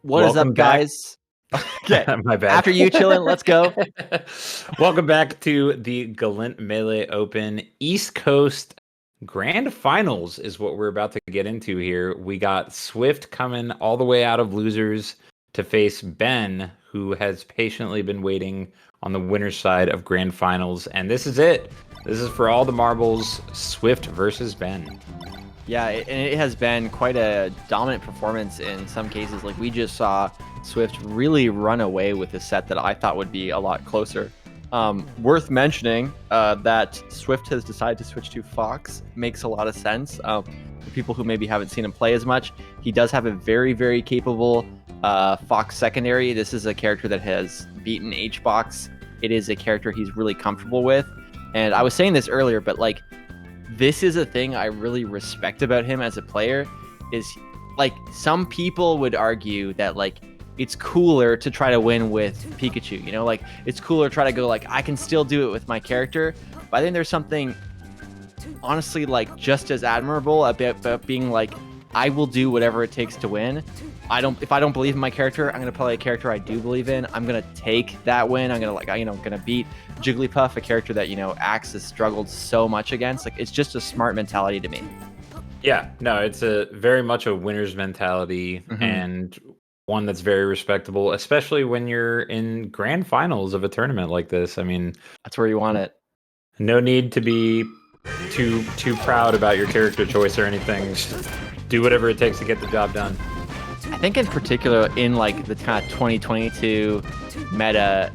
What is Welcome up, back. guys? Okay, My bad. after you chilling, let's go. Welcome back to the Galint Melee Open East Coast Grand Finals is what we're about to get into here. We got Swift coming all the way out of losers to face Ben, who has patiently been waiting on the winner's side of Grand Finals. And this is it. This is for all the marbles, Swift versus Ben. Yeah, and it has been quite a dominant performance in some cases. Like, we just saw Swift really run away with a set that I thought would be a lot closer. Worth mentioning that Swift has decided to switch to Fox. Makes a lot of sense. For people who maybe haven't seen him play as much, he does have a very, very capable Fox secondary. This is a character that has beaten H-Box. It is a character he's really comfortable with. And I was saying this earlier, but like, this is a thing I really respect about him as a player. Is like, some people would argue that like it's cooler to try to win with Pikachu, you know, like it's cooler to try to go like, I can still do it with my character. But I think there's something honestly like just as admirable about being like, I will do whatever it takes to win. If I don't believe in my character, I'm gonna play a character I do believe in. I'm gonna take that win. I'm gonna beat Jigglypuff, a character that Axe has struggled so much against. Like, it's just a smart mentality to me. Yeah, no, it's a very much a winner's mentality and one that's very respectable, especially when you're in grand finals of a tournament like this. I mean, That's where you want it. no need to be too proud about your character choice or anything. Just do whatever it takes to get the job done. I think in particular in like the kind of 2022 meta,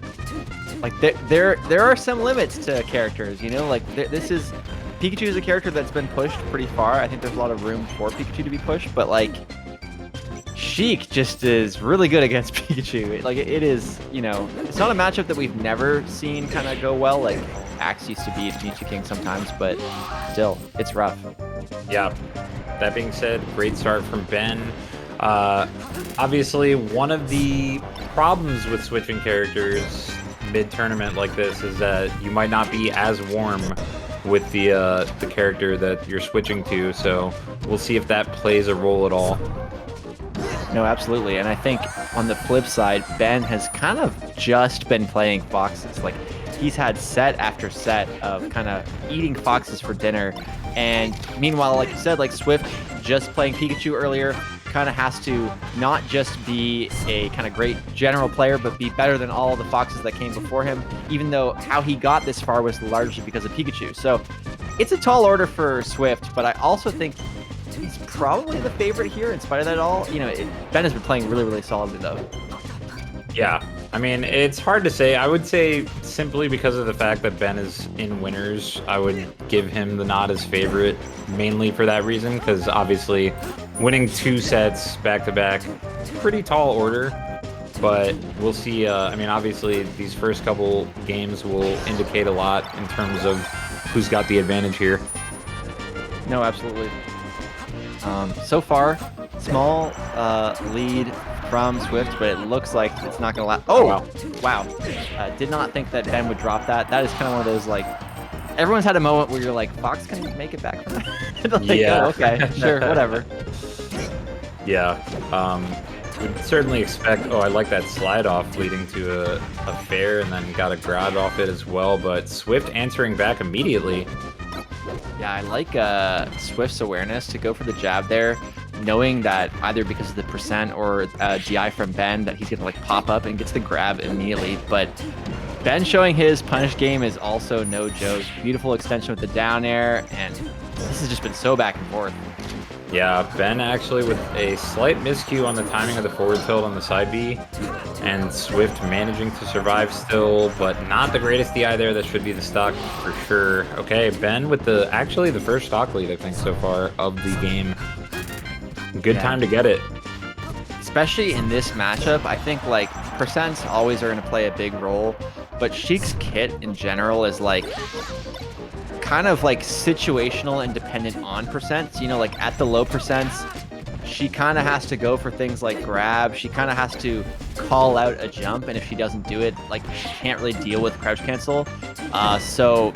like there are some limits to characters, you know, like this is Pikachu is a character that's been pushed pretty far. I think there's a lot of room for Pikachu to be pushed, but like Sheik just is really good against Pikachu. Like, it is, it's not a matchup that we've never seen kind of go well. Like, Axe used to beat Pichu King sometimes, but still, it's rough. Yeah. That being said, great start from Ben. Obviously, one of the problems with switching characters mid-tournament like this is that you might not be as warm with the character that you're switching to. So we'll see if that plays a role at all. No, absolutely. And I think on the flip side, Ben has kind of just been playing Foxes. Like, he's had set after set of kind of eating Foxes for dinner. And meanwhile, like you said, like Swift just playing Pikachu earlier kind of has to not just be a kind of great general player, but be better than all the Foxes that came before him, even though how he got this far was largely because of Pikachu. So it's a tall order for Swift, but I also think he's probably the favorite here in spite of that all. Ben has been playing really, really solidly, though. Yeah, I mean, it's hard to say. I would say simply because of the fact that Ben is in winners, I would give him the nod as favorite, mainly for that reason, because obviously winning 2 sets back-to-back, pretty tall order, but we'll see. I mean, obviously, these first couple games will indicate a lot in terms of who's got the advantage here. No, absolutely. So far, small lead from Swift, but it looks like it's not going to last. Oh, wow. Did not think that Ben would drop that. That is kind of one of those, like, everyone's had a moment where you're like, Fox can make it back from that? Like, yeah. Oh, okay, sure, whatever. Yeah. Would certainly expect. Oh, I like that slide off leading to a fair and then got a grab off it as well. But Swift answering back immediately. Yeah, I like Swift's awareness to go for the jab there, knowing that either because of the percent or DI from Ben that he's going to like pop up and gets the grab immediately. But Ben showing his punish game is also no joke. Beautiful extension with the down air, and this has just been so back and forth. Yeah, Ben actually with a slight miscue on the timing of the forward tilt on the side B, and Swift managing to survive still, but not the greatest DI there. That should be the stock for sure. Okay, Ben with the first stock lead, I think, so far of the game. Good time to get it. Especially in this matchup, I think like percents always are going to play a big role, but Sheik's kit in general is like kind of like situational and dependent on percents. Like at the low percents, she kind of has to go for things like grab. She kind of has to call out a jump, and if she doesn't do it, like she can't really deal with crouch cancel. So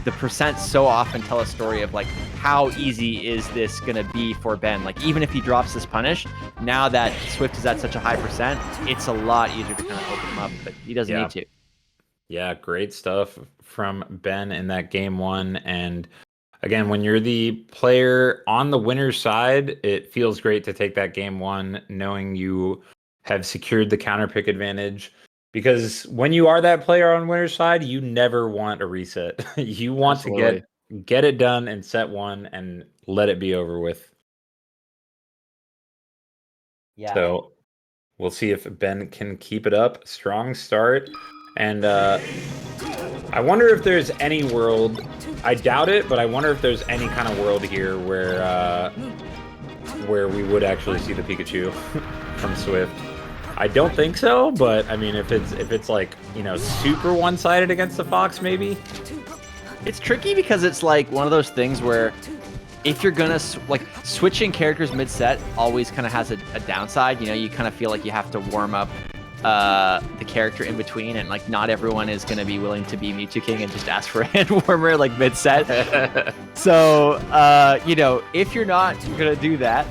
the percents so often tell a story of like how easy is this gonna be for Ben. Like even if he drops this punish, now that Swift is at such a high percent, it's a lot easier to kind of open him up, but he doesn't need to. Yeah, great stuff from Ben in that game one. And again, when you're the player on the winner's side, it feels great to take that game one, knowing you have secured the counter pick advantage. Because when you are that player on winner's side, you never want a reset. You want Absolutely. to get it done in set one and let it be over with. Yeah. So we'll see if Ben can keep it up. Strong start. And I wonder if there's any world. I doubt it, but I wonder if there's any kind of world here where we would actually see the Pikachu from Swift. I don't think so, but I mean, if it's like, you know, super one-sided against the Fox, maybe. It's tricky because it's like one of those things where if you're gonna like switching characters mid-set always kind of has a downside. You know, you kind of feel like you have to warm up the character in between, and like not everyone is going to be willing to be Mewtwo King and just ask for a hand warmer like mid-set. So you know, if you're not going to do that,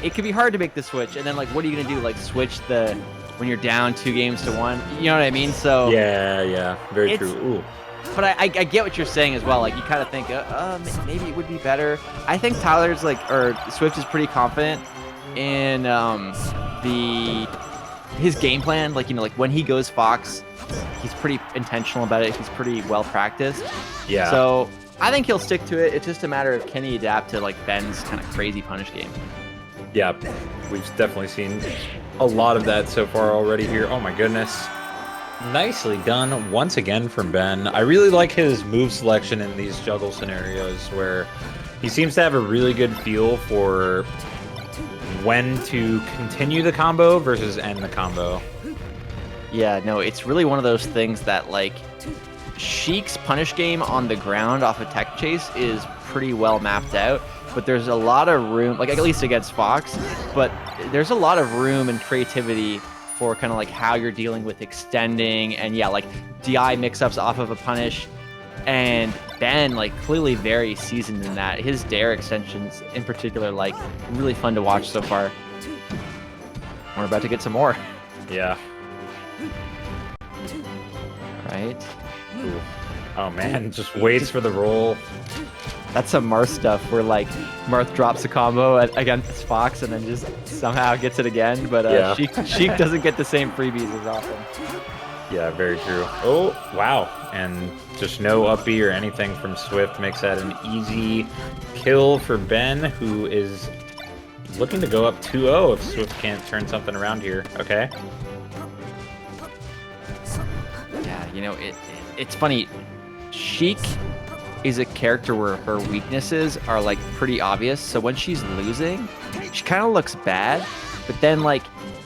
it can be hard to make the switch. And then like what are you going to do, like switch the when you're down 2-1? You know what I mean? So yeah, very true. Ooh. But I get what you're saying as well. Like you kind of think maybe it would be better. I think Tyler's like, or Swift is pretty confident in his game plan. Like, you know, like when he goes Fox, he's pretty intentional about it. He's pretty well practiced. Yeah. So I think he'll stick to it. It's just a matter of can he adapt to like Ben's kind of crazy punish game. Yeah, we've definitely seen a lot of that so far already here. Oh my goodness. Nicely done once again from Ben. I really like his move selection in these juggle scenarios where he seems to have a really good feel for when to continue the combo versus end the combo. Yeah, no, it's really one of those things that like Sheik's punish game on the ground off of Tech Chase is pretty well mapped out, but there's a lot of room, like at least against Fox, but there's a lot of room and creativity for kind of like how you're dealing with extending and yeah, like DI mix-ups off of a punish. And Ben, like, clearly very seasoned in that. His dare extensions, in particular, like, really fun to watch so far. We're about to get some more. Yeah. Right? Ooh. Oh, man, just waits for the roll. That's some Marth stuff where, like, Marth drops a combo against Fox and then just somehow gets it again. But yeah. Sheik doesn't get the same freebies as often. Yeah, very true. Oh, wow. And just no up B or anything from Swift makes that an easy kill for Ben, who is looking to go up 2-0 if Swift can't turn something around here. Okay. Yeah, you know, it's funny. Sheik is a character where her weaknesses are, like, pretty obvious. So when she's losing, she kind of looks bad. But then, like,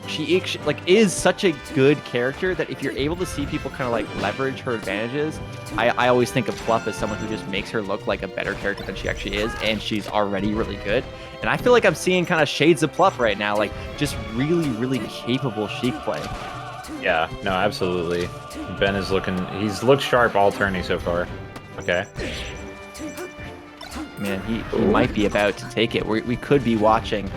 she like is such a good character that if you're able to see people kind of like leverage her advantages, I always think of Fluff as someone who just makes her look like a better character than she actually is, and she's already really good. And I feel like I'm seeing kind of shades of Fluff right now, like just really capable Sheik play. Yeah, no, absolutely. Ben is he's looked sharp all tourney so far. Okay. Man, he might be about to take it. We could be watching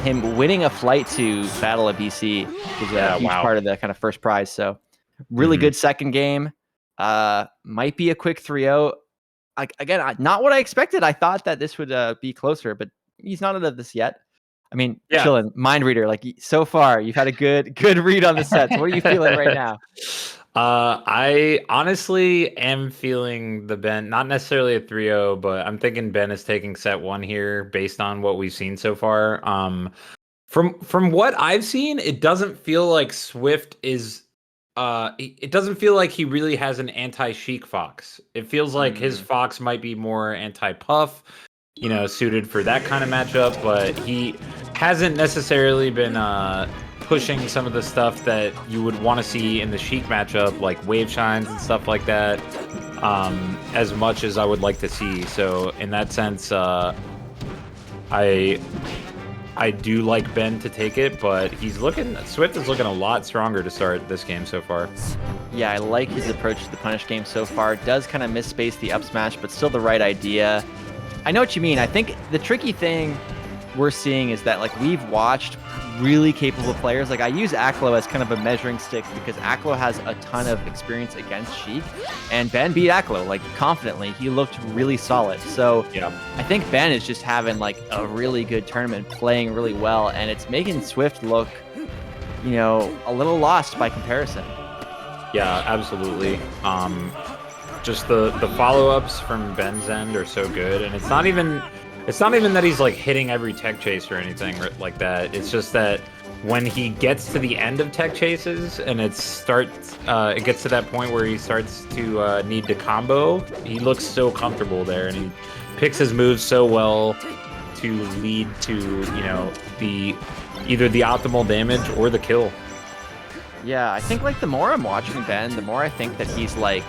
him winning a flight to Battle of BC, which is a huge part of the kind of first prize. So really good second game. Might be a quick 3-0. Again, not what I expected. I thought that this would be closer, but he's not out of this yet. I mean, chilling, mind reader. Like so far, you've had a good read on the sets. What are you feeling right now? I honestly am feeling the Ben, not necessarily a 3-0, but I'm thinking Ben is taking set one here based on what we've seen so far. From what I've seen, it doesn't feel like Swift is it doesn't feel like he really has an anti-Sheik Fox. It feels like his Fox might be more anti-Puff, you know, suited for that kind of matchup, but he hasn't necessarily been pushing some of the stuff that you would want to see in the Sheik matchup, like wave shines and stuff like that, as much as I would like to see. So in that sense, I I do like Ben to take it, but Swift is looking a lot stronger to start this game so far. Yeah, I like his approach to the punish game so far. Does kind of miss-space the up smash, but still the right idea. I know what you mean. I think the tricky thing we're seeing is that like we've watched really capable players. Like I use Aklo as kind of a measuring stick because Aklo has a ton of experience against Sheik, and Ben beat Aklo like confidently. He looked really solid. So Yeah. I think Ben is just having like a really good tournament, playing really well, and it's making Swift look, you know, a little lost by comparison. Yeah, absolutely. Just the follow-ups from Ben's end are so good, and it's not even that he's like hitting every tech chase or anything like that. It's just that when he gets to the end of tech chases and it gets to that point where he starts to need to combo, he looks so comfortable there, and he picks his moves so well to lead to, you know, either the optimal damage or the kill. Yeah, I think like the more I'm watching Ben, the more I think that he's like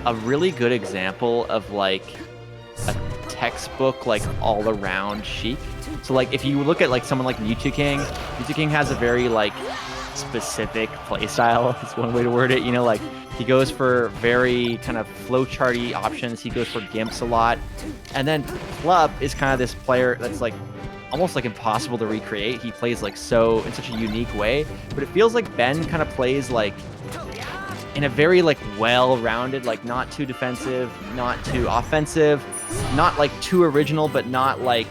a really good example of like a textbook like all around Sheik. So like if you look at like someone like Mewtwo King has a very like specific play style is one way to word it. You know, like he goes for very kind of flowcharty options. He goes for gimps a lot. And then Club is kind of this player that's like almost like impossible to recreate. He plays like so in such a unique way, but it feels like Ben kind of plays like in a very like well-rounded, like not too defensive, not too offensive, not like too original, but not like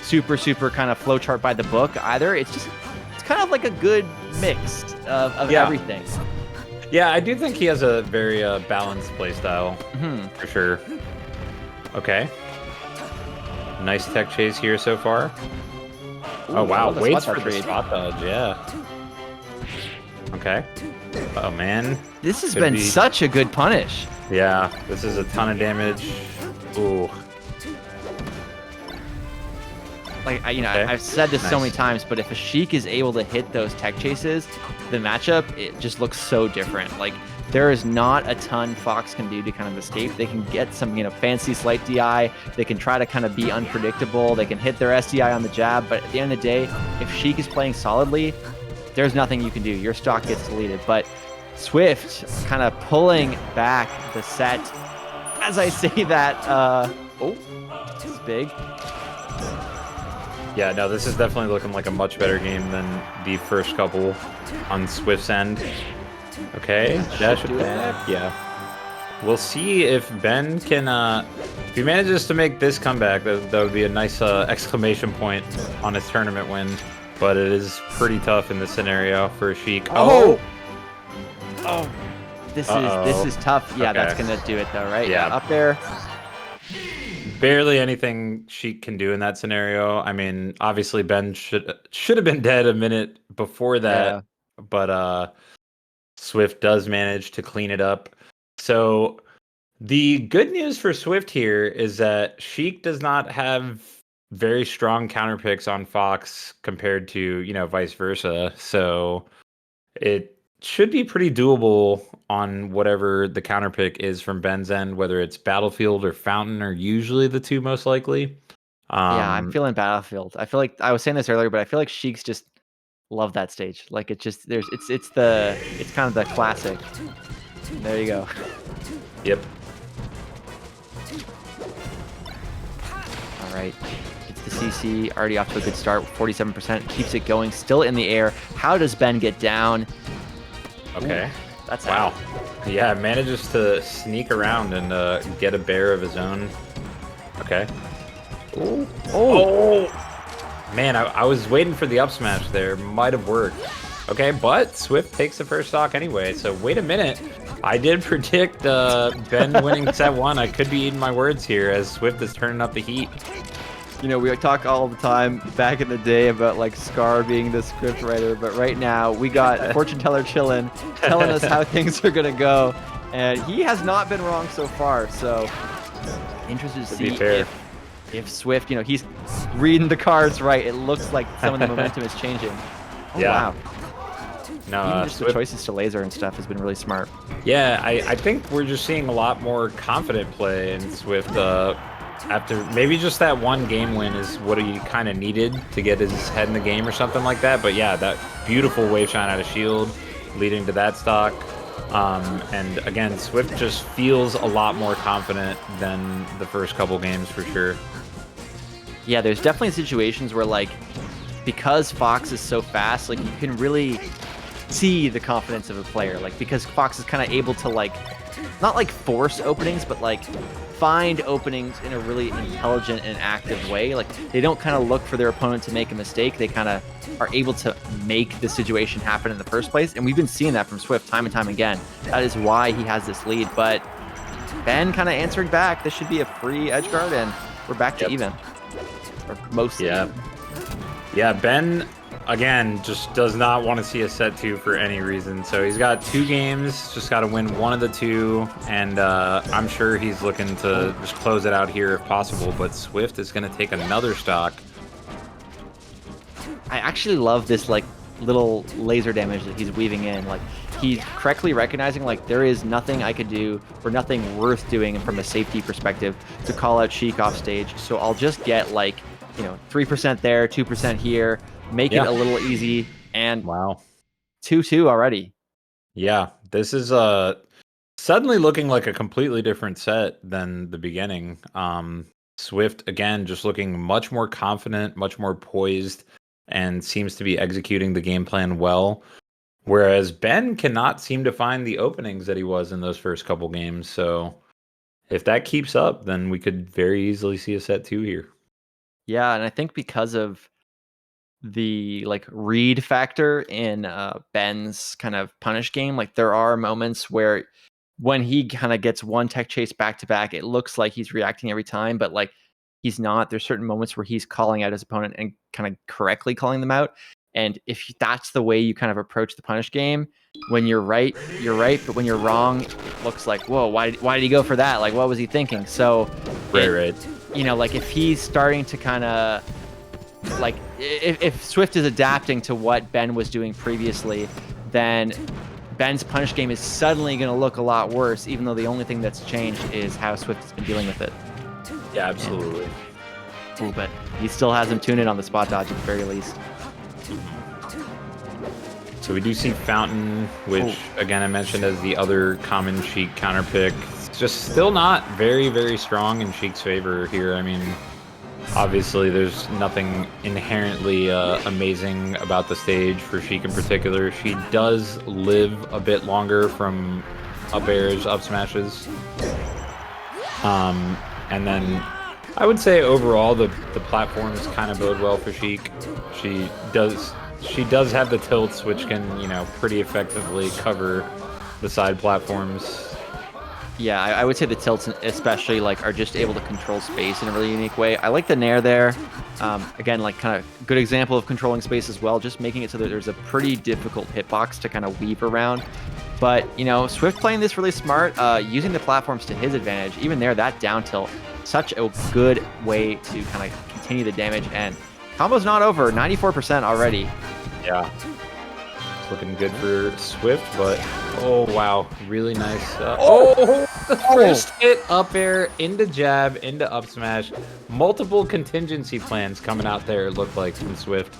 super kind of flowchart by the book either. It's kind of like a good mix of everything. Yeah, I do think he has a very balanced playstyle, for sure. Okay. Nice tech chase here so far. Ooh, oh, wow. Waits spot for the dodge. spot dodge, yeah. Okay. Oh, man. This has Could been be- such a good punish. Yeah, this is a ton of damage. Ooh. Like, Okay. I've said this so Nice. many times, but if a Sheik is able to hit those tech chases, the matchup, it just looks so different. Like, there is not a ton Fox can do to kind of escape. They can get some, fancy slight DI. They can try to kind of be unpredictable. They can hit their SDI on the jab. But at the end of the day, if Sheik is playing solidly, there's nothing you can do. Your stock gets deleted. But Swift kind of pulling back the set. As I say that, this is big. Yeah, no, this is definitely looking like a much better game than the first couple on Swift's end. Okay, dash do it. attack. Yeah. We'll see if Ben can, if he manages to make this comeback, that would be a nice exclamation point on his tournament win. But it is pretty tough in this scenario for Sheik. Oh, this Uh-oh. is tough. Yeah, Okay. that's gonna do it though, right? Yeah. Up there. Barely anything Sheik can do in that scenario. I mean, obviously Ben should have been dead a minute before that, but Swift does manage to clean it up. So the good news for Swift here is that Sheik does not have very strong counter picks on Fox compared to, vice versa. So it should be pretty doable on whatever the counter pick is from Ben's end, whether it's Battlefield or Fountain are usually the two most likely. Yeah, I'm feeling Battlefield. I feel like I was saying this earlier, but I feel like Sheiks just love that stage. Like it's kind of the classic. There you go. Yep. All right. It's the CC already off to a good start. 47% keeps it going. Still in the air. How does Ben get down? Okay. Ooh, that's Wow. out. Yeah, manages to sneak around and get a bear of his own. Okay. Ooh. Oh! Man, I was waiting for the up smash there. Might have worked. Okay, but Swift takes the first stock anyway, so wait a minute. I did predict Ben winning set 1. I could be eating my words here as Swift is turning up the heat. We talk all the time back in the day about like Scar being the script writer, but right now we got fortune teller chillin', telling us how things are gonna go, and he has not been wrong so far. So interested to see if Swift, he's reading the cards right. It looks like some of the momentum is changing. Oh, Yeah. wow. No, Even just Swift, the choices to laser and stuff has been really smart. yeah, I think we're just seeing a lot more confident play in Swift. after maybe just that one game win is what he kind of needed to get his head in the game or something like that. But yeah, that beautiful wave shine out of shield leading to that stock. And again, Swift just feels a lot more confident than the first couple games for sure. Yeah, there's definitely situations where, like, because Fox is so fast, like, you can really see the confidence of a player. Like, because Fox is kind of able to, like, not like force openings, but like find openings in a really intelligent and active way. Like, they don't kind of look for their opponent to make a mistake. They kind of are able to make the situation happen in the first place. And we've been seeing that from Swift time and time again. That is why he has this lead. But Ben kind of answered back. This should be a free edge guard, and we're back to even. Or mostly. Yeah. Yeah, Ben, again, just does not want to see a set 2 for any reason. So he's got 2 games, just got to win one of the 2. And I'm sure he's looking to just close it out here if possible. But Swift is going to take another stock. I actually love this, like, little laser damage that he's weaving in. Like, he's correctly recognizing, like, there is nothing I could do or nothing worth doing from a safety perspective to call out Sheik off stage. So I'll just get, like, 3% there, 2% here, make it a little easy, and wow, 2-2 already. Yeah, this is suddenly looking like a completely different set than the beginning. Swift, again, just looking much more confident, much more poised, and seems to be executing the game plan well. Whereas Ben cannot seem to find the openings that he was in those first couple games. So if that keeps up, then we could very easily see a set 2 here. Yeah, and I think because of the, like, read factor in Ben's kind of punish game, like, there are moments where when he kind of gets one tech chase back to back, it looks like he's reacting every time, but, like, he's not. There's certain moments where he's calling out his opponent and kind of correctly calling them out. And if that's the way you kind of approach the punish game, when you're right, you're right. But when you're wrong, it looks like, whoa, why did he go for that? Like, what was he thinking? So, Right. Like, if he's starting to kind of, like, if Swift is adapting to what Ben was doing previously, then Ben's punish game is suddenly going to look a lot worse, even though the only thing that's changed is how Swift has been dealing with it. Yeah, absolutely. But he still has him tuned in on the spot dodge at the very least. So we do see Fountain, which, again, I mentioned as the other common Sheik counter pick. It's just still not very, very strong in Sheik's favor here. I mean, obviously, there's nothing inherently amazing about the stage for Sheik in particular. She does live a bit longer from up airs, up smashes. And then I would say overall the platforms kind of bode well for Sheik. She does have the tilts, which can, pretty effectively cover the side platforms. Yeah, I would say the tilts especially, like, are just able to control space in a really unique way. I like the Nair there. Again, like, kind of good example of controlling space as well, just making it so that there's a pretty difficult hitbox to kind of weave around. But, Swift playing this really smart, using the platforms to his advantage. Even there, that down tilt, such a good way to kind of continue the damage. And combo's not over, 94% already. Yeah. It's looking good for Swift, but oh wow, really nice. The first hit up air into jab into up smash. Multiple contingency plans coming out there, it looked like, from Swift.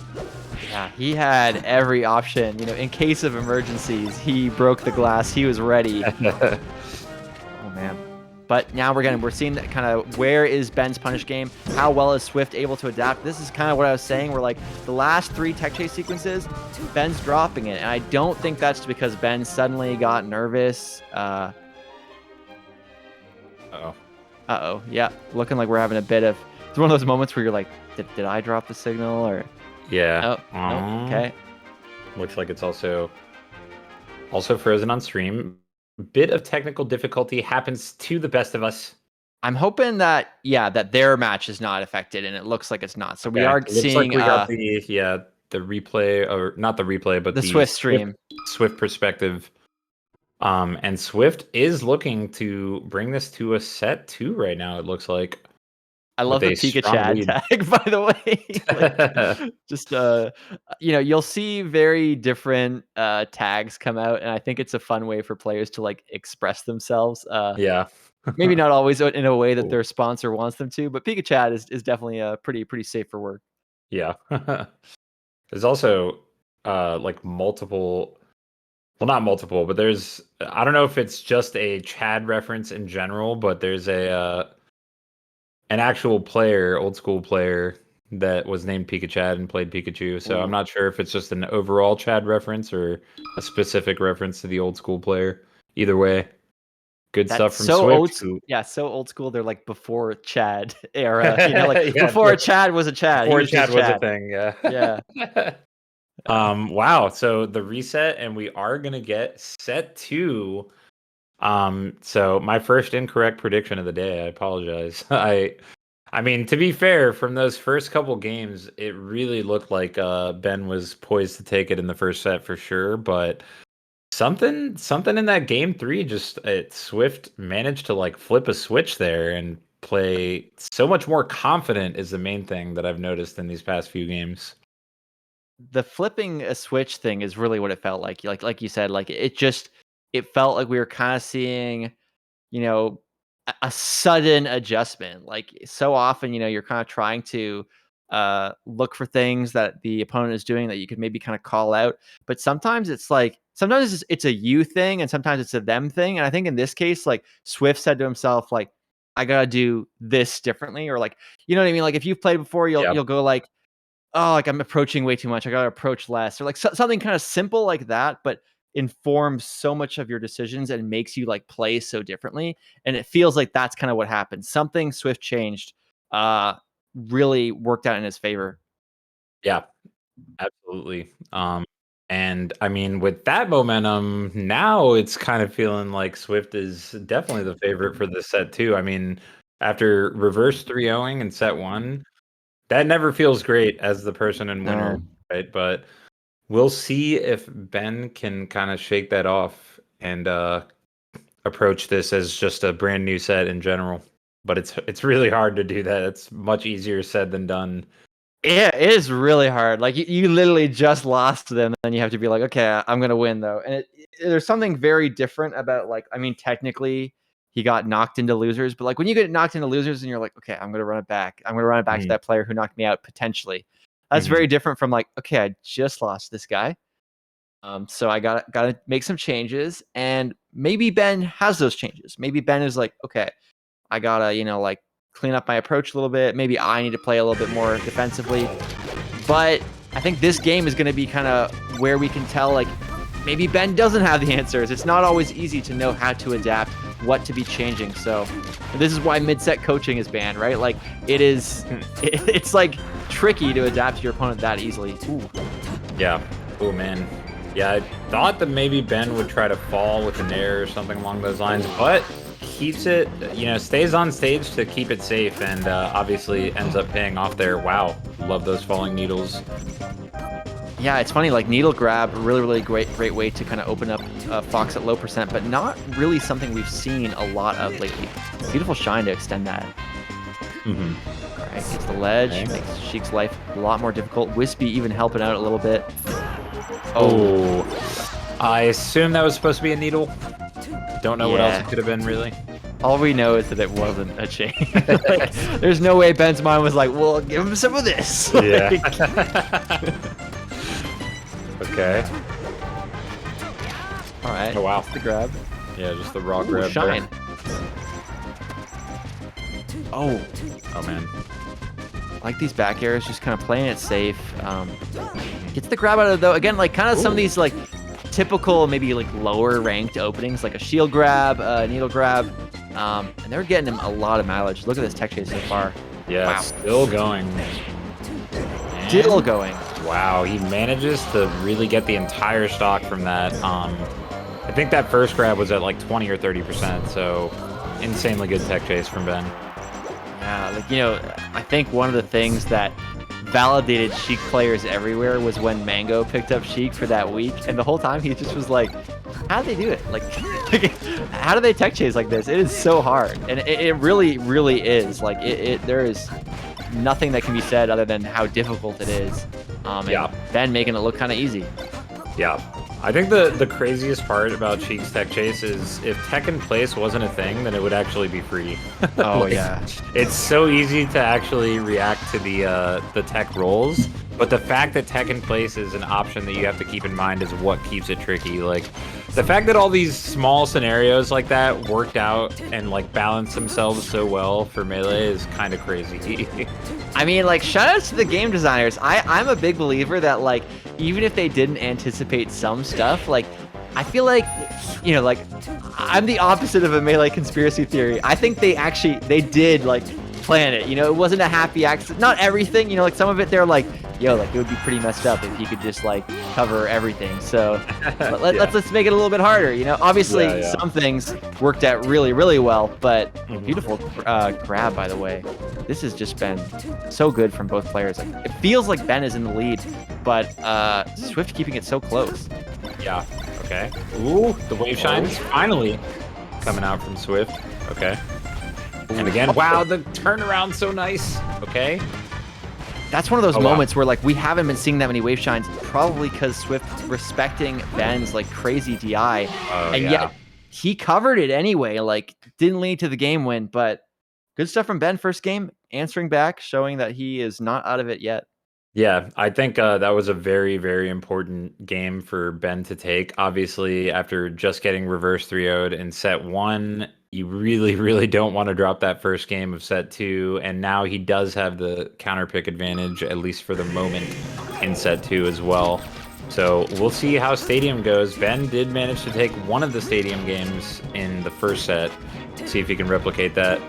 Yeah, he had every option. In case of emergencies, he broke the glass. He was ready. Oh man. But now we're seeing that kind of, where is Ben's punish game? How well is Swift able to adapt? This is kind of what I was saying. We're like, the last 3 tech chase sequences, Ben's dropping it. And I don't think that's because Ben suddenly got nervous. Uh-oh. Yeah, looking like we're having a bit of, it's one of those moments where you're like, did I drop the signal? Or yeah. Oh, no. Okay. Looks like it's also frozen on stream. Bit of technical difficulty happens to the best of us. I'm hoping that their match is not affected, and it looks like it's not. So we are seeing. Like we got the replay, or not the replay, but the Swift stream, Swift perspective. And Swift is looking to bring this to a set 2 right now. It looks like. I love the Pika Chad tag, by the way. Like, just you'll see very different tags come out, and I think it's a fun way for players to, like, express themselves. Yeah. Maybe not always in a way that their sponsor wants them to, but Pikachu is definitely pretty safe for work. Yeah. There's also like multiple, well, not multiple, but there's, I don't know if it's just a Chad reference in general, but there's a an actual player, old school player that was named Pikachu and played Pikachu. So I'm Ooh. not sure if it's just an overall Chad reference or a specific reference to the old school player. Either way, good stuff That's from so Swift. Who, yeah, so old school. They're like before Chad era, you know, like yeah, before Chad was a Chad, he before was Chad just was a Chad. thing. Yeah. Yeah. Wow. So the reset, and we are gonna get set two. So my first incorrect prediction of the day. I apologize. I mean, to be fair, from those first couple games, it really looked like Ben was poised to take it in the first set for sure. But something in that game three, just Swift managed to like flip a switch there and play so much more confident is the main thing that I've noticed in these past few games. The flipping a switch thing is really what it felt like. Like you said, like it felt like we were kind of seeing, you know, a sudden adjustment. Like so often, you know, you're kind of trying to look for things that the opponent is doing that you could maybe kind of call out. But sometimes it's like sometimes it's a you thing and sometimes it's a them thing. And I think in this case, like Swift said to himself, like, I gotta do this differently, or like, you know what I mean? Like if you've played before, Yeah, you'll go like, oh, like I'm approaching way too much. I gotta approach less, or like something kind of simple like that, but informs so much of your decisions and makes you like play so differently. And it feels like that's kind of what happened. Something Swift changed, uh, really worked out in his favor. yeah, absolutely. And I mean, with that momentum, now it's kind of feeling like Swift is definitely the favorite for this set too. I mean, after reverse 3-0ing in set one, that never feels great as the person in winner, No, right? But we'll see if Ben can kind of shake that off and approach this as just a brand new set in general. But it's really hard to do that. It's much easier said than done. yeah, it is really hard. Like you literally just lost to them, and you have to be like, okay, I'm gonna win though. And there's something very different about like, I mean, technically he got knocked into losers, but like when you get knocked into losers and you're like, okay, I'm gonna run it back. I'm gonna run it back to Mhm, that player who knocked me out potentially. That's mhm. very different from like, okay, I just lost this guy. So I gotta make some changes, and maybe Ben has those changes. Maybe Ben is like, okay, I gotta, you know, like clean up my approach a little bit. Maybe I need to play a little bit more defensively. But I think this game is going to be kind of where we can tell, like, maybe Ben doesn't have the answers. It's not always easy to know how to adapt, what to be changing. So this is why mid-set coaching is banned, right? Like, it's like tricky to adapt to your opponent that easily. Ooh. Yeah. Oh man. Yeah, I thought that maybe Ben would try to fall with an air or something along those lines, but keeps it, stays on stage to keep it safe, and obviously ends up paying off there. Wow, love those falling needles. Yeah, it's funny. Like needle grab, really great way to kind of open up Fox at low percent, but not really something we've seen a lot of lately. Beautiful shine to extend that. Hmm. All right, gets the ledge, Okay. makes Sheik's life a lot more difficult. Wispy even helping out a little bit. Oh, I assume that was supposed to be a needle. Don't know what else Yeah. it could have been, really. All we know is that it wasn't a chain. Like, there's no way Ben's mind was like, well, give him some of this. Yeah. Like, Okay. all right. Oh, wow. That's the grab. Yeah, just the raw Ooh, grab. shine. There. Oh, Oh man. I like these back airs, just kind of playing it safe. Gets the grab out of it, though. Again, like kind of some of these like typical, maybe like lower ranked openings, like a shield grab, needle grab. And they're getting him a lot of mileage. Look at this tech chase so far. Yeah, Wow. still going. Still And- going. Wow, he manages to really get the entire stock from that. I think that first grab was at like 20 or 30%, so insanely good tech chase from Ben. Yeah, like, you know, I think one of the things that validated Sheik players everywhere was when Mango picked up Sheik for that week, and the whole time he just was like, how do they do it? Like, how do they tech chase like this? It is so hard, and it really is. Like, there is nothing that can be said other than how difficult it is. And Yeah. Ben making it look kind of easy. Yeah. I think the craziest part about Sheik's tech chase is if tech in place wasn't a thing, then it would actually be free. Oh Like, yeah. it's so easy to actually react to the tech rolls, but the fact that tech in place is an option that you have to keep in mind is what keeps it tricky. Like the fact that all these small scenarios like that worked out and like balanced themselves so well for Melee is kind of crazy. I mean, like, shout outs to the game designers. I'm a big believer that, like, even if they didn't anticipate some stuff, like, I feel like, like, I'm the opposite of a Melee conspiracy theory. I think they did, like, plan it. It wasn't a happy accident. Not everything, like, some of it they're like, yo, like, it would be pretty messed up if you could just, like, cover everything. So let's make it a little bit harder. Obviously, Yeah. some things worked out really, really well, but Mhm. beautiful grab, by the way. This has just been so good from both players. Like, it feels like Ben is in the lead, but Swift keeping it so close. Yeah. Okay. Ooh, the wave shines finally coming out from Swift. Okay. And again, wow, the turnaround so nice. Okay. That's one of those Oh, wow. moments where, like, we haven't been seeing that many wave shines, probably because Swift respecting Ben's, like, crazy DI, Oh, and yeah. yet he covered it anyway. Like, didn't lead to the game win, but good stuff from Ben first game, answering back, showing that he is not out of it yet. Yeah, I think that was a very, very important game for Ben to take. Obviously, after just getting reverse 3-0'd in set one, you really, really don't want to drop that first game of set two. And now he does have the counter pick advantage, at least for the moment, in set two as well. So we'll see how Stadium goes. Ben did manage to take one of the Stadium games in the first set. See if he can replicate that.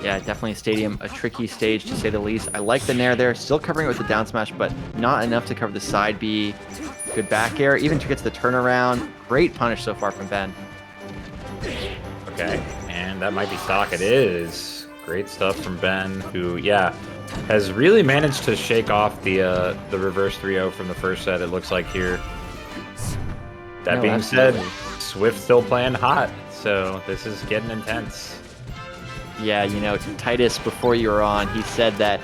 Yeah, definitely Stadium, a tricky stage to say the least. I like the Nair there, still covering it with the down smash, but not enough to cover the side B. Good back air, even to get to the turnaround. Great punish so far from Ben. Okay, and that might be stock. It is. Great stuff from Ben, who, yeah, has really managed to shake off the reverse 3-0 from the first set, it looks like here. That No, being absolutely. said, Swift still playing hot, so this is getting intense. Yeah, Titus, before you were on, he said that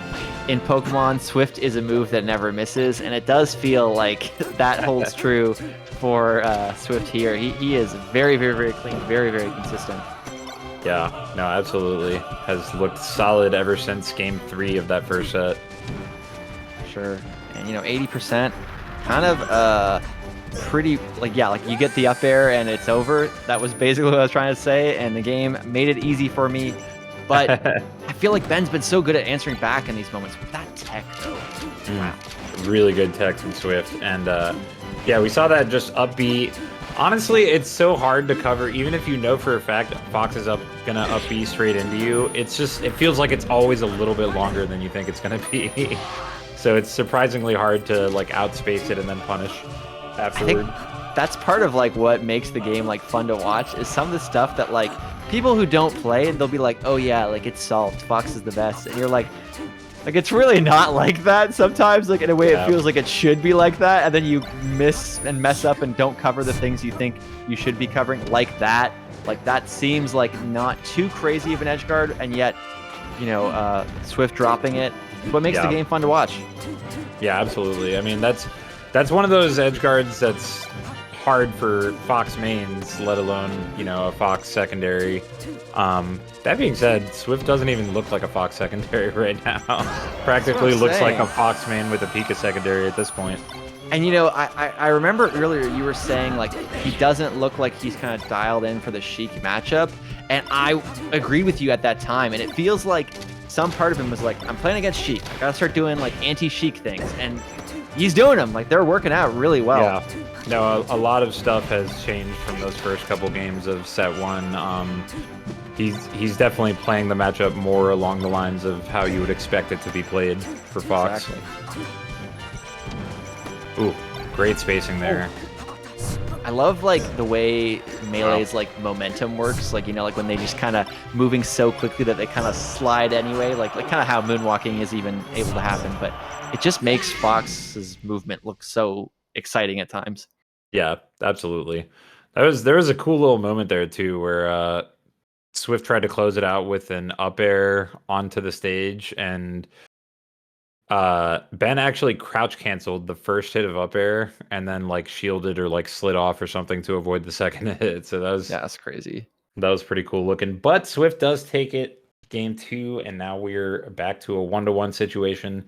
in Pokemon, Swift is a move that never misses, and it does feel like that holds true for Swift here. He is very, very, very clean, very, very consistent. Yeah, no, absolutely. Has looked solid ever since game 3 of that first set. Sure. And, 80%, kind of pretty, like, yeah, like you get the up air and it's over. That was basically what I was trying to say, and the game made it easy for me. But I feel like Ben's been so good at answering back in these moments. With that tech, though. Wow. Really good tech from Swift. And yeah, we saw that just upbeat. Honestly, it's so hard to cover, even if you know for a fact Fox is gonna up B straight into you. It feels like it's always a little bit longer than you think it's gonna be. So it's surprisingly hard to like outspace it and then punish afterward. I think that's part of like what makes the game like fun to watch is some of the stuff that like people who don't play, they'll be like, oh yeah, like it's solved. Fox is the best. And you're like it's really not like that sometimes. Like in a way Yeah. it feels like it should be like that. And then you miss and mess up and don't cover the things you think you should be covering like that. Like that seems like not too crazy of an edge guard. And yet, Swift dropping it. It's what makes the game fun to watch. Yeah, absolutely. I mean, that's one of those edge guards that's hard for Fox mains, let alone, a Fox secondary. That being said, Swift doesn't even look like a Fox secondary right now. Practically looks like a Fox main with a Pika secondary at this point. And I remember earlier you were saying like he doesn't look like he's kind of dialed in for the Sheik matchup, and I agree with you at that time. And it feels like some part of him was like, I'm playing against Sheik. I gotta start doing like anti-Sheik things, and he's doing them. Like they're working out really well. Yeah. No, a lot of stuff has changed from those first couple games of set one. He's definitely playing the matchup more along the lines of how you would expect it to be played for Fox. Exactly. Ooh, great spacing there. I love like the way Melee's like momentum works. Like like when they just kind of moving so quickly that they kind of slide anyway. Like kind of how moonwalking is even able to happen, but it just makes Fox's movement look so exciting at times. Yeah, absolutely. There was a cool little moment there too where Swift tried to close it out with an up air onto the stage, and Ben actually crouch canceled the first hit of up air and then like shielded or like slid off or something to avoid the second hit. So Yeah, that's crazy. that was pretty cool looking. But Swift does take it game 2, and now we're back to a 1-to-1 situation.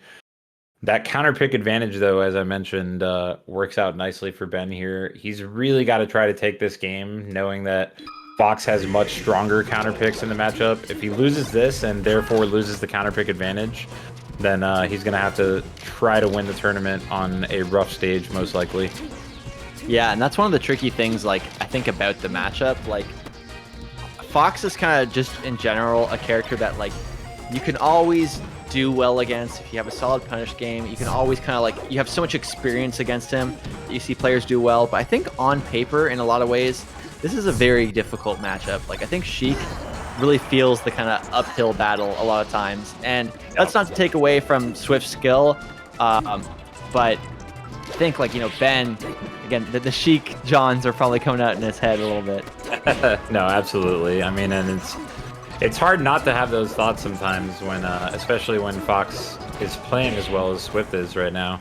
That counter pick advantage, though, as I mentioned, works out nicely for Ben here. He's really got to try to take this game, knowing that Fox has much stronger counter picks in the matchup. If he loses this and therefore loses the counter pick advantage, then he's going to have to try to win the tournament on a rough stage, most likely. Yeah, and that's one of the tricky things, like, I think about the matchup. Like, Fox is kind of just, in general, a character that, like, you can always do well against. If you have a solid punish game, you can always kind of, like, you have so much experience against him that you see players do well. But I think on paper, in a lot of ways, this is a very difficult matchup. Like, I think Sheik really feels the kind of uphill battle a lot of times. And that's not to take away from Swift's skill, but I think, like, you know, Ben, again, the Sheik Johns are probably coming out in his head a little bit. No, absolutely. I mean, and it's hard not to have those thoughts sometimes when, especially when Fox is playing as well as Swift is right now.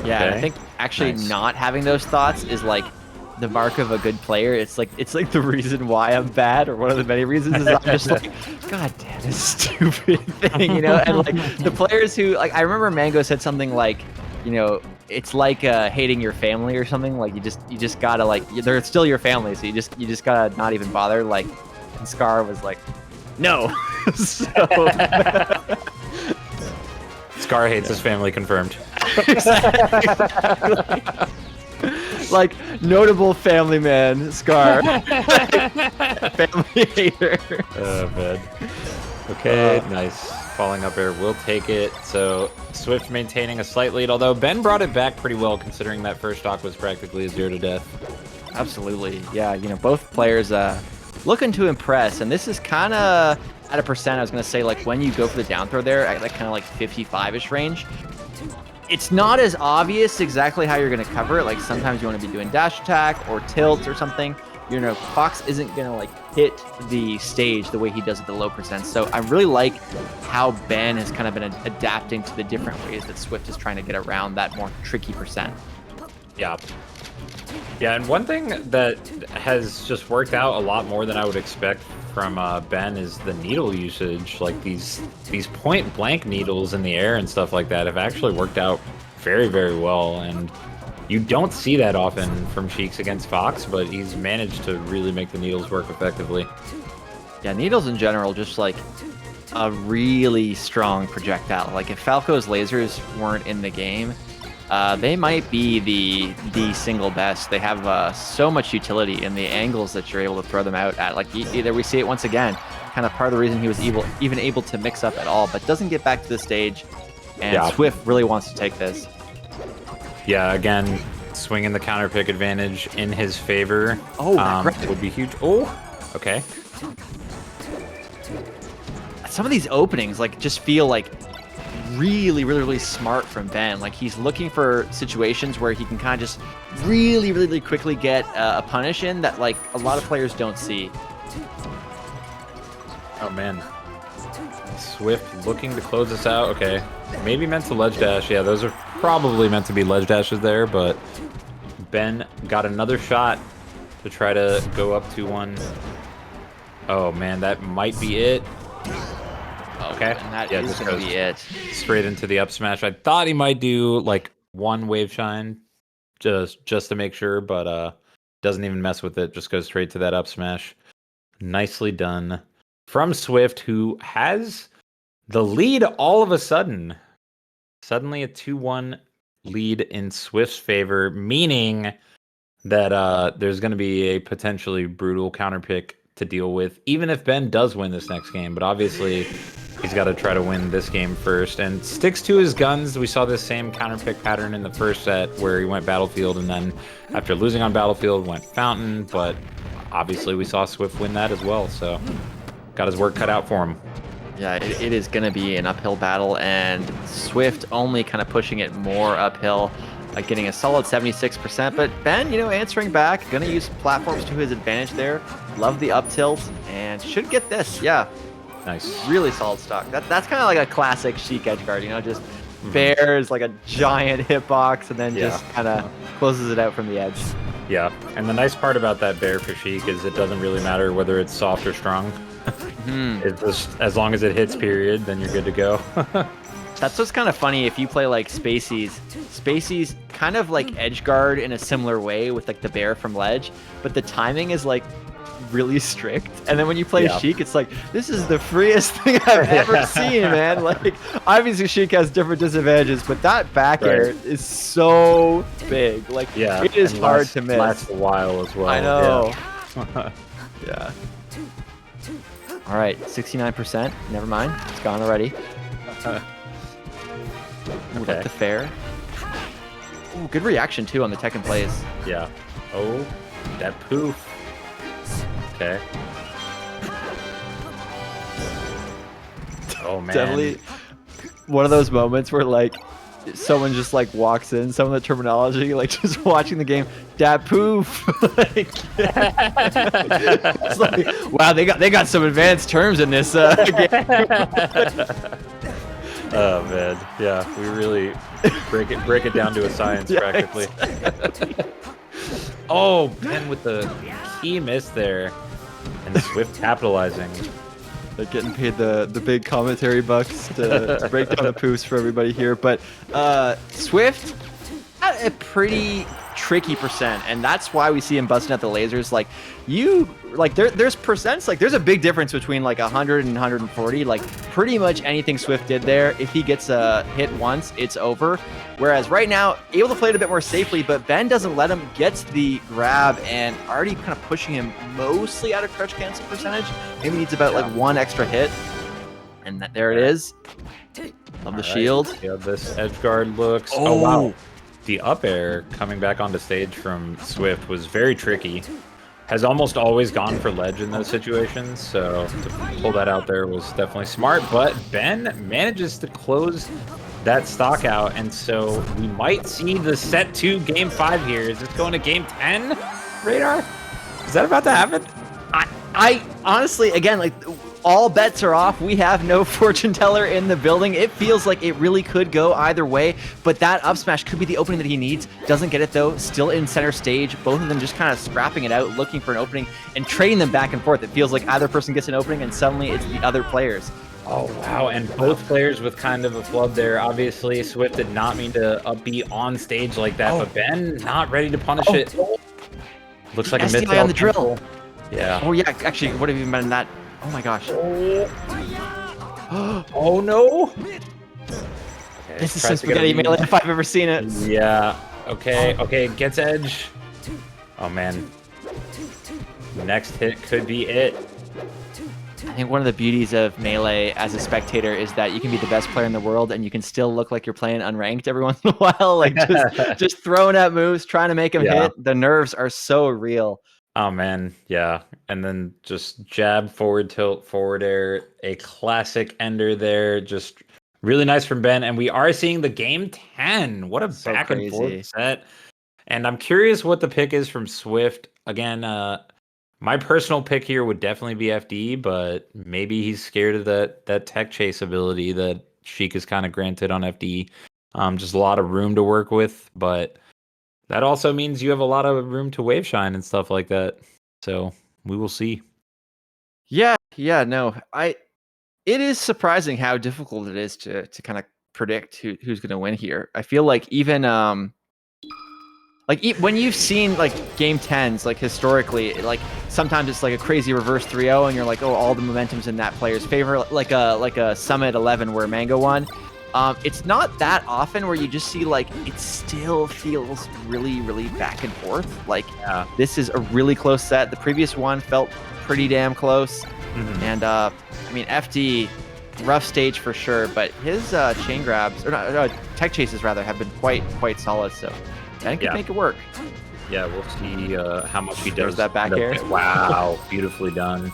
Yeah, and I think actually not having those thoughts is like the mark of a good player. It's like the reason why I'm bad, or one of the many reasons is I'm just like, God damn this stupid thing, you know? And like the players who, like, I remember Mango said something like, you know, it's like hating your family or something. Like you just gotta, like, they're still your family, so you just gotta not even bother. Like, and Scar was like, no. So Scar hates his family, confirmed. Like, notable family man, Scar. Family hater. Oh, man. Okay, nice. Falling up air, we'll take it. So Swift maintaining a slight lead, although Ben brought it back pretty well considering that first stock was practically a 0 to death. Absolutely. Yeah, you know, both players looking to impress, and this is kind of at a percent. I was going to say, like, when you go for the down throw there at, like, kind of like 55-ish range, it's not as obvious exactly how you're going to cover it. Like, sometimes you want to be doing dash attack or tilt or something. You know, Fox isn't going to, like, hit the stage the way he does at the low percent. So I really like how Ben has kind of been adapting to the different ways that Swift is trying to get around that more tricky percent. Yeah. Yeah, and one thing that has just worked out a lot more than I would expect from Ben is the needle usage. Like, these point blank needles in the air and stuff like that have actually worked out very, very well. And you don't see that often from Sheiks against Fox, but he's managed to really make the needles work effectively. Yeah, needles in general, just like a really strong projectile. Like, if Falco's lasers weren't in the game, they might be the single best. They have so much utility in the angles that you're able to throw them out at. Like, either we see it once again, kind of part of the reason he was even able to mix up at all, but doesn't get back to the stage. And yeah, Swift really wants to take this. Yeah, again, swinging the counter pick advantage in his favor. Oh, would be huge. Oh, okay. Some of these openings, like, just feel like really, really, really smart from Ben. Like, he's looking for situations where he can kind of just really, really, really quickly get a punish in that, like, a lot of players don't see. Oh, man. Swift looking to close this out. Okay. Maybe meant to ledge dash. Yeah, those are probably meant to be ledge dashes there, but Ben got another shot to try to go up 2-1. Oh, man, that might be it. Okay. And that is going to be it. Straight into the up smash. I thought he might do, like, one wave shine just to make sure, but doesn't even mess with it. Just goes straight to that up smash. Nicely done from Swift, who has the lead all of a sudden. Suddenly a 2-1 lead in Swift's favor, meaning that there's going to be a potentially brutal counter pick to deal with, even if Ben does win this next game. But obviously, he's got to try to win this game first and sticks to his guns. We saw this same counter pick pattern in the first set where he went Battlefield and then after losing on Battlefield went Fountain, but obviously we saw Swift win that as well, so got his work cut out for him. Yeah, it is going to be an uphill battle, and Swift only kind of pushing it more uphill, getting a solid 76%. But Ben, you know, answering back, going to use platforms to his advantage there. Love the up tilt, and should get this, yeah. Nice. Really solid stock. That's kind of like a classic Sheik edge guard, you know, just bears like a giant hitbox and then just kind of closes it out from the edge. Yeah, and the nice part about that bear for Sheik is it doesn't really matter whether it's soft or strong. It's just, as long as it hits period, then you're good to go. That's what's kind of funny if you play like Spaceys. Spaceys kind of like edge guard in a similar way with like the bear from ledge, but the timing is like really strict. And then when you play Sheik, it's like, this is the freest thing I've ever seen, man. Like, obviously Sheik has different disadvantages, but that back air is so big. Like, it is hard to miss. Lasts a while as well. I know. Yeah. All right, 69%. Never mind. It's gone already. Like the fair. Ooh, good reaction too on the Tekken plays. Yeah. Oh, that poof. Okay. Oh man. Definitely one of those moments where like someone just like walks in, some of the terminology, like just watching the game, dat poof. Like, it's like, wow, they got some advanced terms in this game. Oh man, yeah, we really break it down to a science practically. Exactly. Oh, Ben with the key miss there, and Swift capitalizing. They're getting paid the big commentary bucks to break down the poofs for everybody here, but Swift had a pretty tricky percent, and that's why we see him busting out the lasers. Like there's percents, like there's a big difference between like 100 and 140. Like pretty much anything Swift did there, if he gets a hit once, it's over. Whereas right now, able to play it a bit more safely, but Ben doesn't let him, gets the grab and already kind of pushing him mostly out of crouch cancel percentage. Maybe needs about like one extra hit, and there it is. Of the shield. Yeah, this edge guard looks. Oh wow. The up air coming back onto stage from Swift was very tricky. Has almost always gone for ledge in those situations, so to pull that out there was definitely smart. But Ben manages to close that stock out, and so we might see the set 2 game 5 here. Is this going to game 10, Radar? Is that about to happen? I honestly, again, like, all bets are off. We have no fortune teller in the building. It feels like it really could go either way, but that up smash could be the opening that he needs. Doesn't get it though. Still in center stage. Both of them just kind of scrapping it out, looking for an opening and trading them back and forth. It feels like either person gets an opening and suddenly it's the other players. Oh, wow. And both players with kind of a flub there. Obviously, Swift did not mean to be on stage like that, but Ben not ready to punish it. Looks like a mid on the drill. Yeah. Oh, yeah. Actually, what have you been that? Oh, my gosh. Oh, no. Okay, this is some spaghetti melee if I've ever seen it. Yeah. Okay. Okay. Gets edge. Oh, man. Next hit could be it. I think one of the beauties of Melee as a spectator is that you can be the best player in the world and you can still look like you're playing unranked every once in a while. Like just throwing at moves, trying to make them hit. The nerves are so real. Oh, man. Yeah. And then just jab, forward tilt, forward air. A classic ender there. Just really nice from Ben. And we are seeing the game 10. What a back and forth set. And I'm curious what the pick is from Swift. Again, my personal pick here would definitely be FD, but maybe he's scared of that tech chase ability that Sheik is kind of granted on FD. Just a lot of room to work with, but that also means you have a lot of room to wave shine and stuff like that. So we will see. Yeah, no. It is surprising how difficult it is to kind of predict who's going to win here. I feel like even when you've seen like game 10s, like historically, like sometimes it's like a crazy reverse 3-0 and you're like, oh, all the momentum's in that player's favor, like a Summit 11 where Mango won. It's not that often where you just see like it still feels really, really back and forth. Like this is a really close set. The previous one felt pretty damn close. And I mean, FD, rough stage for sure, but his chain grabs, or not, tech chases rather, have been quite solid. So Ben can make it work. Yeah, we'll see how much he does. There's that back air. Wow, beautifully done.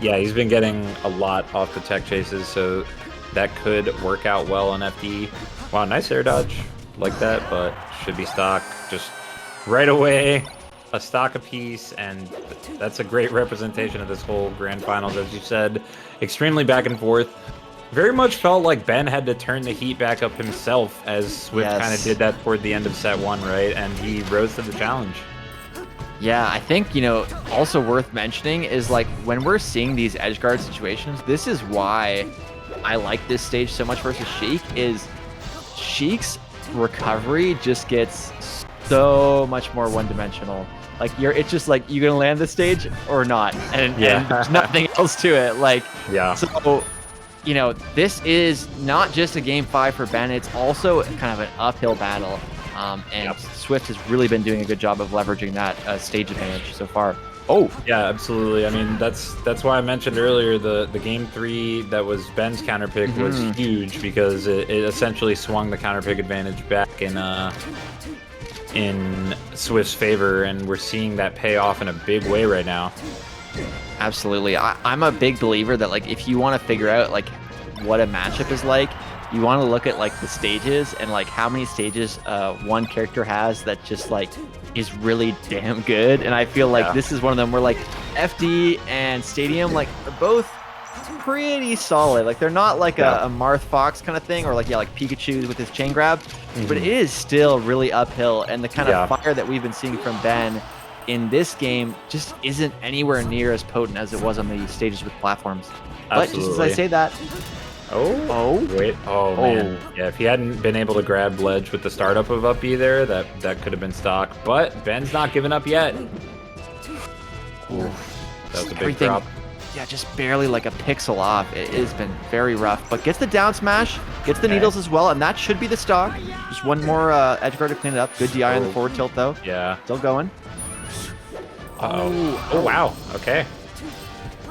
Yeah, he's been getting a lot off the tech chases, so that could work out well on FD. Wow, nice air dodge like that, but should be stock just right away. a stock apiece, and that's a great representation of this whole grand finals, as you said. Extremely back and forth. Very much felt like Ben had to turn the heat back up himself, as Swift kind of Yes. did that toward the end of set one, right? And he rose to the challenge. Yeah, I think, also worth mentioning is like when we're seeing these edge guard situations, this is why I like this stage so much versus Sheik is Sheik's recovery just gets so much more one-dimensional. Like it's just like you gonna land this stage or not, and there's nothing else to it. Like Yeah. so, this is not just a game 5 for Ben. It's also kind of an uphill battle. And Yep. Swift has really been doing a good job of leveraging that stage advantage so far. Oh, Yeah, absolutely. I mean, that's why I mentioned earlier the game 3 that was Ben's counter pick was huge, because it essentially swung the counter pick advantage back in Swift's favor, and we're seeing that pay off in a big way right now. absolutely. I'm a big believer that like if you want to figure out like what a matchup is like, you want to look at like the stages and like how many stages one character has that just like is really damn good. And I feel like this is one of them where like FD and Stadium like are both pretty solid. Like they're not like a Marth Fox kind of thing, or like Pikachu with his chain grab, but it is still really uphill. And the kind of fire that we've been seeing from Ben in this game just isn't anywhere near as potent as it was on the stages with platforms. But just as I say that, Wait. Oh, man. Yeah, if he hadn't been able to grab ledge with the startup of up B there, that could have been stock. But Ben's not giving up yet. That was a big drop. Yeah, just barely like a pixel off. It has been very rough, but gets the down smash, gets the needles as well, and that should be the stock. Just one more edge guard to clean it up. Good DI on the forward tilt though. Yeah. Still going. Oh, wow. Okay.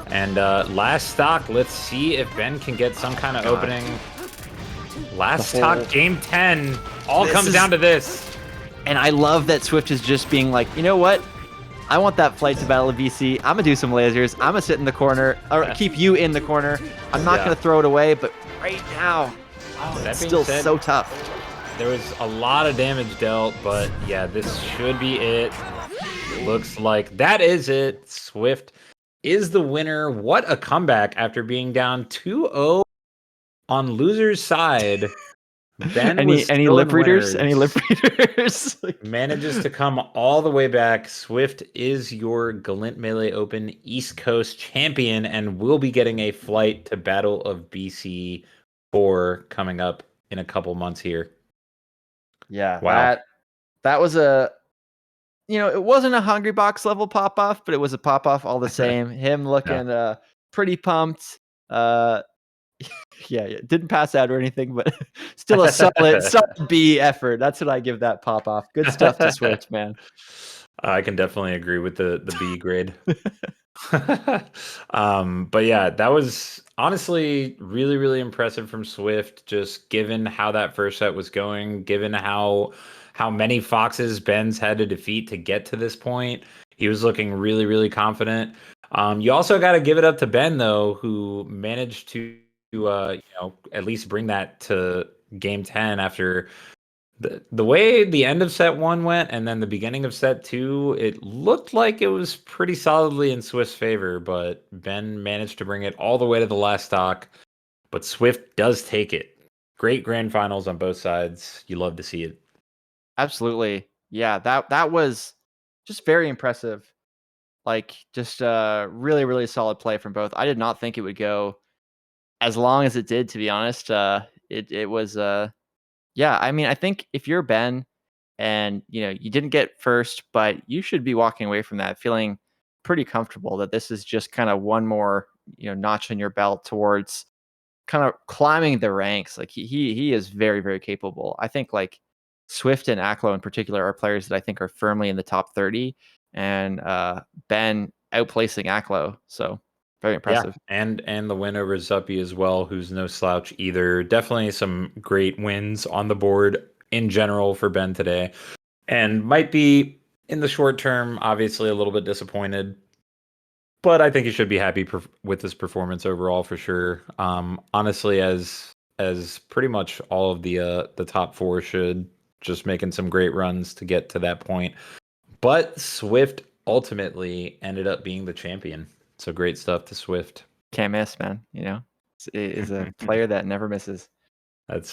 And last stock, let's see if Ben can get some kind of opening. Last stock, game 10. All comes down to this. And I love that Swift is just being like, you know what? I want that flight to Battle of BC. I'm going to do some lasers. I'm going to sit in the corner, or keep you in the corner. I'm not going to throw it away, but right now, it's still so tough. There was a lot of damage dealt, but yeah, this should be it. Looks like that is it. Swift is the winner. What a comeback after being down 2-0 on loser's side. Ben any lip readers? Any lip readers? Manages to come all the way back. Swift is your Galint Melee Open East Coast champion and will be getting a flight to Battle of BC 4 coming up in a couple months here. Yeah, wow. That was it wasn't a Hungry Box level pop off, but it was a pop off all the same. Him looking pretty pumped. Yeah, didn't pass out or anything, but still a solid B effort. That's what I give that pop off. Good stuff to Swift, man. I can definitely agree with the B grade. But yeah, that was honestly really, really impressive from Swift, just given how that first set was going, given how many Foxes Ben's had to defeat to get to this point. He was looking really, really confident. You also got to give it up to Ben, though, who managed to at least bring that to game 10 after the way the end of set 1 went, and then the beginning of set 2, it looked like it was pretty solidly in Swift's favor, but Ben managed to bring it all the way to the last stock. But Swift does take it. Great grand finals on both sides. You love to see it. Absolutely. Yeah, that was just very impressive. Like just really, really solid play from both. I did not think it would go as long as it did, to be honest. It was yeah, I mean, I think if you're Ben and you didn't get first, but you should be walking away from that feeling pretty comfortable that this is just kind of one more notch in your belt towards kind of climbing the ranks. Like he is very, very capable. I think like Swift and Aklo in particular are players that I think are firmly in the top 30, and Ben outplacing Aklo. So very impressive. Yeah, and the win over Zuppy as well, who's no slouch either. Definitely some great wins on the board in general for Ben today. And might be, in the short term, obviously a little bit disappointed. But I think he should be happy with his performance overall for sure. Honestly, as pretty much all of the top 4 should, just making some great runs to get to that point. But Swift ultimately ended up being the champion. So great stuff to Swift. Can't miss, man. You know, is a player that never misses. That's